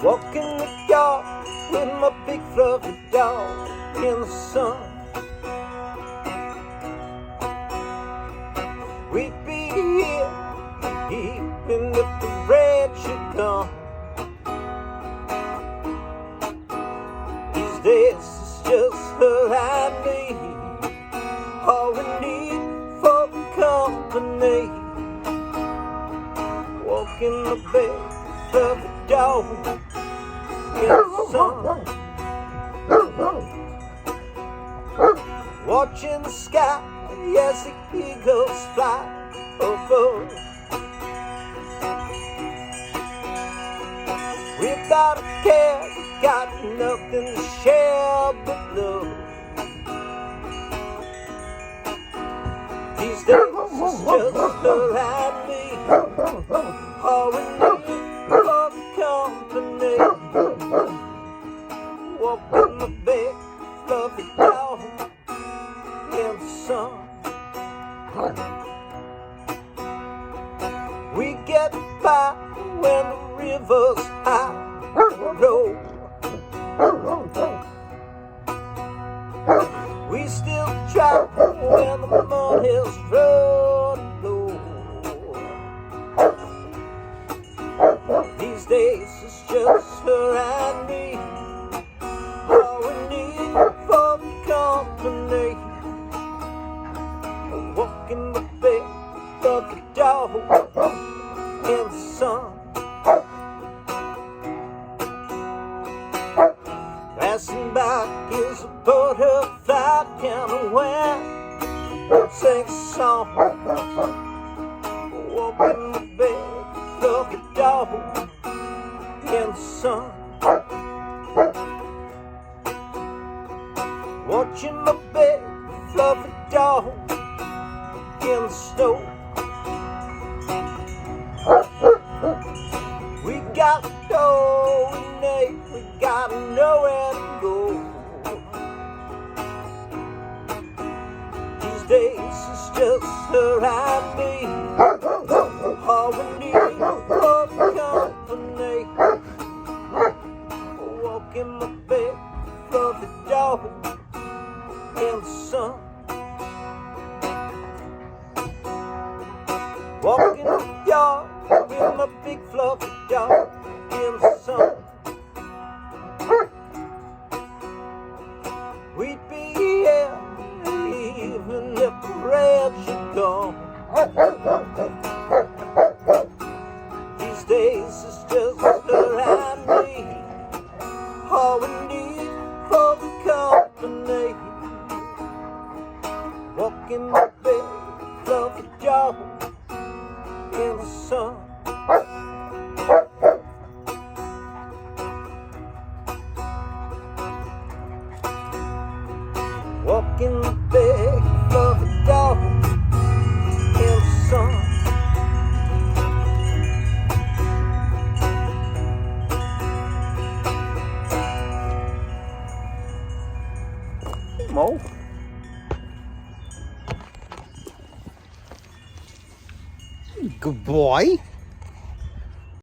Walking the yard with my big fluffy dog in the sun. We'd be here even if the rain should come. These days it's just her and me, all we need for company. Walking the big fluffy dog in the sun. Watching the sky as the eagles fly above. Without a care, got nothing to share but love. These days it's just her and me, all we need for company. Walking the big fluffy dog in the sun. We get by when the river's high low. We still try when the mud hills run low. These days it's just her and me, all we need for company. Walking the big fluffy dog in the sun. Passing by is a butterfly kind of wind, sing a song. Walking the big fluffy dog in the sun. Watching my big fluffy dog in the snow. We got to go, we got nowhere to go. These days it's just her and me, all we need for company. Walking my big fluffy dog in the sun. Walking the yard with my big fluffy dog in the sun. We'd be here even if the rain should come. These days it's just her and me, all we need for the company. Walking my big fluffy dog in the sun. Walking the big fluffy dog in the sun. Mo. Good boy.